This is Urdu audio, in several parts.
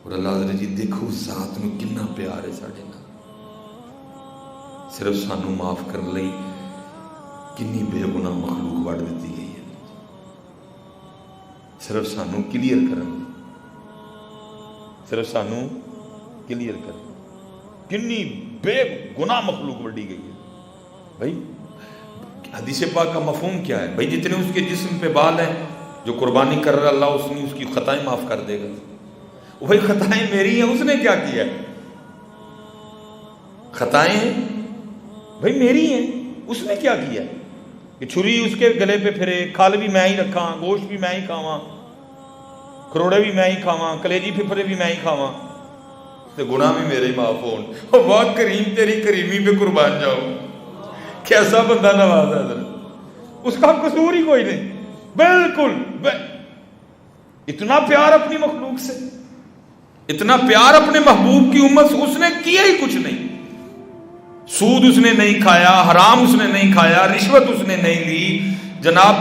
اور اللہ حضرت جی دیکھو اس ذات نو کنا پیار ہے ساڈے نال، صرف سانو معاف کرنے لئی کنی بے گناہ مخلوق وڈ دیتی گئی ہے، صرف سانو کلیئر کرن لئی، صرف سانو کلیئر کرن کنی بے گناہ مخلوق وڈی گئی ہے۔ بھائی حدیث پاک کا مفہوم کیا ہے؟ بھائی جتنے اس کے جسم پہ بال ہیں جو قربانی کر رہا اللہ اس نے اس کی خطائیں معاف کر دے گا۔ وہی خطائیں میری ہیں، اس نے کیا کیا ہے؟ خطائیں بھائی میری ہیں، اس نے کیا کیا ہے کہ چھری اس کے گلے پہ پھرے، کھال بھی میں ہی رکھاں، گوشت بھی میں ہی کھاواں، کروڑے بھی میں ہی کھاواں، کلیجی پھپھڑے بھی میں ہی کھاواں، تو گناہ بھی میرے ہی معاف ہون۔ واہ کریم تیری کریمی پہ قربان جاؤ، کیسا بندہ نواز ہے حضرت، اس کا قصور ہی کوئی نہیں، بالکل اتنا پیار اپنی مخلوق سے، اتنا پیار اپنے محبوب کی امت سے، اس نے کیا ہی کچھ نہیں، سود اس نے نہیں کھایا، حرام اس نے نہیں کھایا، رشوت اس نے نہیں لی، جناب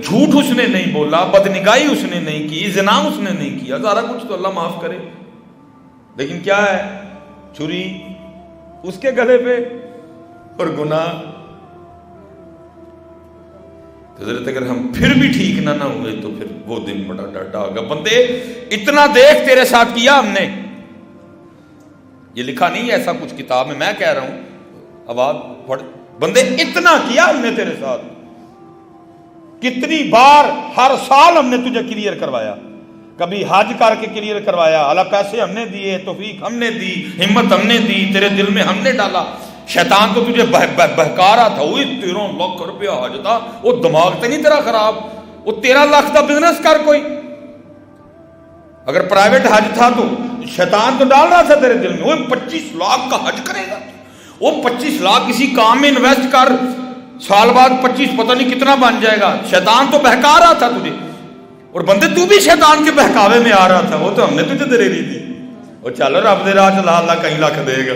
جھوٹ اس نے نہیں بولا، بدنگاہی اس نے نہیں کی، زنا اس نے نہیں کیا، سارا کچھ تو اللہ معاف کرے، لیکن کیا ہے؟ چھری اس کے گلے پہ اور گناہ۔ حضرت اگر ہم پھر بھی ٹھیک نہ ہوئے تو پھر وہ دن بڑا ڈاٹا ہوگا، بندے اتنا دیکھ تیرے ساتھ کیا ہم نے، یہ لکھا نہیں ہے ایسا کچھ کتاب میں کہہ رہا ہوں، آواز پڑھ، بندے اتنا کیا ہم نے تیرے ساتھ، کتنی بار ہر سال ہم نے تجھے کلیئر کروایا، کبھی حج کر کے کلیئر کروایا، اللہ پیسے ہم نے دیے، توفیق ہم نے دی، ہمت ہم نے دی، تیرے دل میں ہم نے ڈالا، شیطان تو تجھے بہکا رہا تھا، وہ 13 لاکھ روپیہ حج تھا، وہ دماغ تے نہیں تیرا خراب، وہ 13 لاکھ کا بزنس کر کوئی، اگر پرائیویٹ حج تھا تو شیطان تو ڈال رہا تھا تیرے دل میں، وہ 25 لاکھ کا حج کرے گا، وہ 25 لاکھ کسی کام میں انویسٹ کر، سال بعد 25 پتہ نہیں کتنا بن جائے گا، شیطان تو بہکا رہا تھا تجھے، اور بندے تو بھی شیطان کے بہکاوے میں آ رہا تھا، وہ تو ہم نے تجھے دلیری دی، اور چلو رب دے راہ چلا اللہ کہیں لاکھ دے گا۔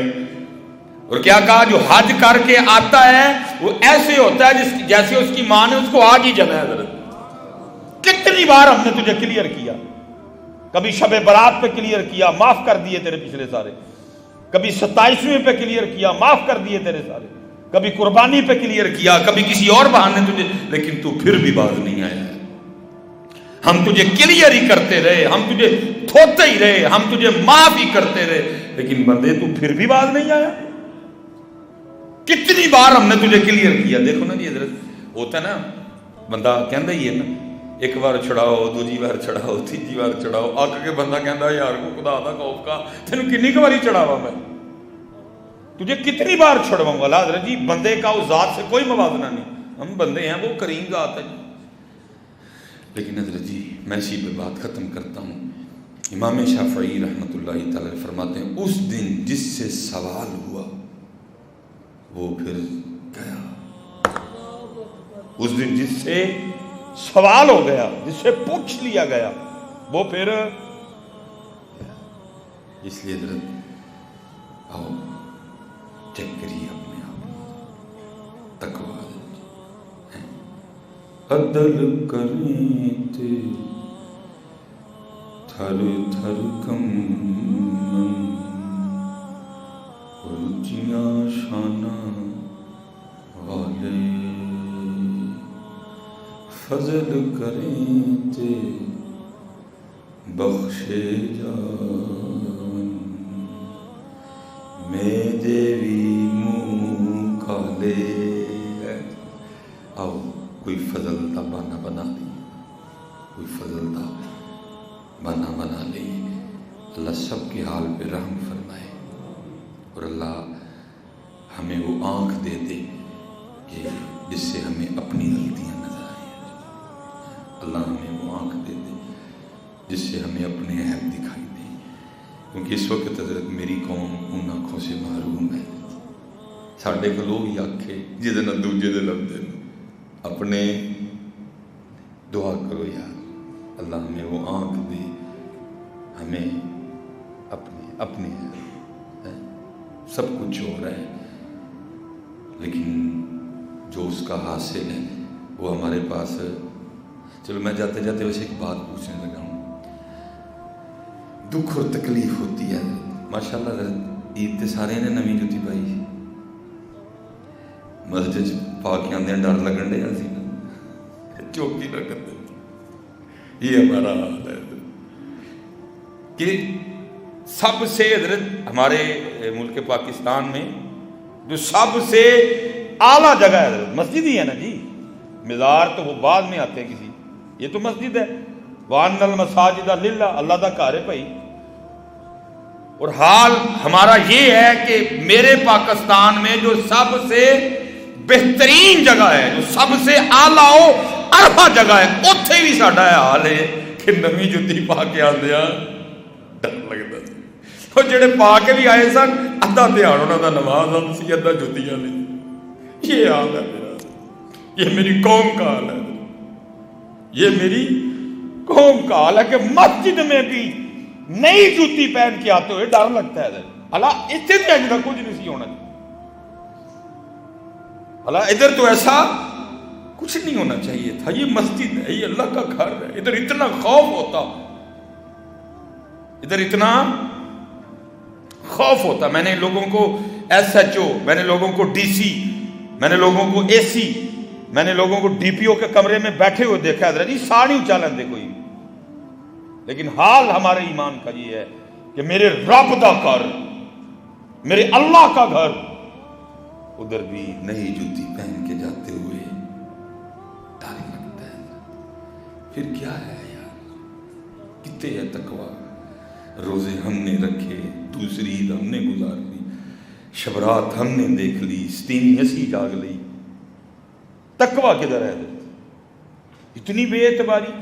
اور کیا کہا؟ جو حج کر کے آتا ہے وہ ایسے ہوتا ہے جیسے اس کی ماں نے اس کو آگ ہی جلا ہے۔ حضرت کتنی بار ہم نے تجھے کلیئر کیا، کبھی شب برات پہ کلیئر کیا، معاف کر دیے تیرے پچھلے سارے، کبھی 27ویں پہ کلیئر کیا، معاف کر دیے تیرے سارے، کبھی قربانی پہ کلیئر کیا، کبھی کسی اور بہانے تجھے، لیکن تو پھر بھی باز نہیں آیا ہے۔ ہم تجھے کلیئر ہی کرتے رہے، ہم تجھے دھوتے ہی رہے، ہم تجھے معاف ہی کرتے رہے، لیکن بندے تو پھر بھی باز نہیں آیا۔ کتنی بار ہم نے تجھے کلیئر کیا۔ دیکھو نا جی حضرت، ہوتا ہے نا بندہ کہندا ہی ہے نا، ایک بار چھڑاؤ، دوجی بار چھڑاؤ، تیجی بار چھڑاؤ، آکھ کے بندہ کہندا یار کو خدا دا خوف کا تینوں کنی باری چھڑاوا میں، تجھے کتنی بار چھڑواؤں گا؟ حضرت جی بندے کا اس ذات سے کوئی موازنہ نہیں، ہم بندے ہیں، وہ کریم ذات ہے جی۔ لیکن حضرت جی میں اسی پہ بات ختم کرتا ہوں۔ امام شافعی رحمۃ اللہ تعالی فرماتے ہیں اس دن جس سے سوال ہوا وہ پھر گیا، اس دن جس سے سوال ہو گیا، جس سے پوچھ لیا گیا وہ پھر گیا۔ اس لیے حضرت آؤ چیک کریے اپنے آپ، تقویٰ عدل کریں تے تھر تھر کمن، اونچیاں شاناں والے، فضل کریں تے بخشے جان، میرے بھی منہ کالے۔ آؤ کوئی فضل دا بہانہ بنا لی، کوئی فضل دا بہانہ بنا لی۔ اللہ سب کے حال پہ رحم فرمائے، اور اللہ ہمیں وہ آنکھ دے دے کہ جس سے ہمیں اپنی غلطیاں نظر آئیں۔ اللہ ہمیں وہ آنکھ دے دے جس سے ہمیں اپنے عیب دکھائی دیں، کیونکہ اس وقت حضرت میری قوم ان آنکھوں سے محروم ہے۔ ساڈے کو لوگ ہی آکھے جہدے نال دوجے دے لبدے اپنے، دعا کرو یار اللہ ہمیں وہ آنکھ دے، ہمیں اپنے سب کچھ ہو رہا ہے، لیکن جو اس کا حاصل ہے وہ ہمارے پاس۔ چلو میں جاتے جاتے ویسے ایک بات پوچھنے لگا ہوں، دکھ اور تکلیف ہوتی ہے. ماشاءاللہ حضرت عید تے سارے نے نویں جُتی پائی. مسجد پا کے آندے ڈر لگن ڈیا سی چوکی نہ کر دے. یہ ہمارا حال ہے کہ سب سے حضرت ہمارے ملک پاکستان میں جو سب سے اعلیٰ جگہ ہے حضرت مسجد ہی ہے نا جی. مزار تو وہ بعد میں آتے ہیں کسی, یہ تو مسجد ہے. وَأَنَّ الْمَسَاجِدَ لِلَّهِ, اللہ دا گھر ہے بھائی. اور حال ہمارا یہ ہے کہ میرے پاکستان میں جو سب سے بہترین جگہ ہے, جو سب سے اعلیٰ و ارفا جگہ ہے, اتھے بھی ساڈا حال ہے کہ نویں جُتی پا کے آندے آ ڈر لگتا. اور جڑے پا کے بھی آئے سن ادھا دھیان انہاں دا نماز ال سی, ادھا جُتیاں نے. یہ حال ہے میرا, یہ میری قوم کا حال ہے, یہ میری قوم کا حال ہے کہ مسجد میں بھی نئی جوتی پہن کے آتے ہوئے ڈر لگتا ہے. اللہ اتنے بھی اجلا کچھ نہیں سی ہونا, اللہ ادھر تو ایسا کچھ نہیں ہونا چاہیے تھا. یہ مسجد ہے, یہ اللہ کا گھر ہے. ادھر اتنا خوف ہوتا, ادھر اتنا خوف ہوتا. میں نے لوگوں کو ایس ایچ او, میں نے لوگوں کو ڈی سی, میں نے لوگوں کو اے سی, میں نے لوگوں کو ڈی پی او کے کمرے میں بیٹھے ہوئے دیکھا حضرت جی, ساڑی اچالن دے کوئی. لیکن حال ہمارے ایمان کا یہ ہے کہ میرے رب دا گھر, میرے اللہ کا گھر, ادھر بھی نئی جوتی پہن کے جاتے ہوئے ڈر لگتا ہے. پھر کیا ہے یار, کتنے ہے تقویٰ. روزے ہم نے رکھے, دوسری عید ہم نے گزار لی, شبرات ہم نے دیکھ لی, ستینی ہنسی جاگ لی. تقویٰ کدھر ہے حضرت؟ اتنی بے اعتباری.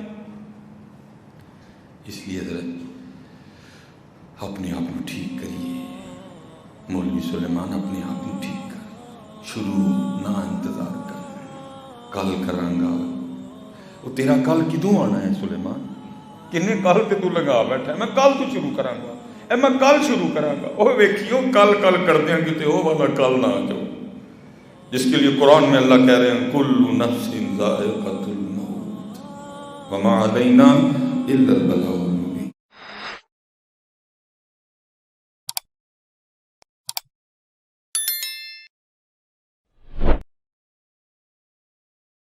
اس لیے حضرت اپنے آپ کو ٹھیک کریے. مولوی سلیمان اپنے آپ کو ٹھیک کر, شروع نہ انتظار کر, کل کرانگا. وہ تیرا کل کدوں آنا ہے سلیمان؟ کنے کل تے تو لگا بیٹھا ہے, میں کل تو شروع کرانگا, اے میں کل شروع کرانگا. وہ ویکھیو کل کر دیاں کتے وہ والا کل نہ آ جاؤ, جس کے لیے قرآن میں اللہ کہہ رہے ہیں کل نفس ذائقۃ الموت وما علینا الا البلاغ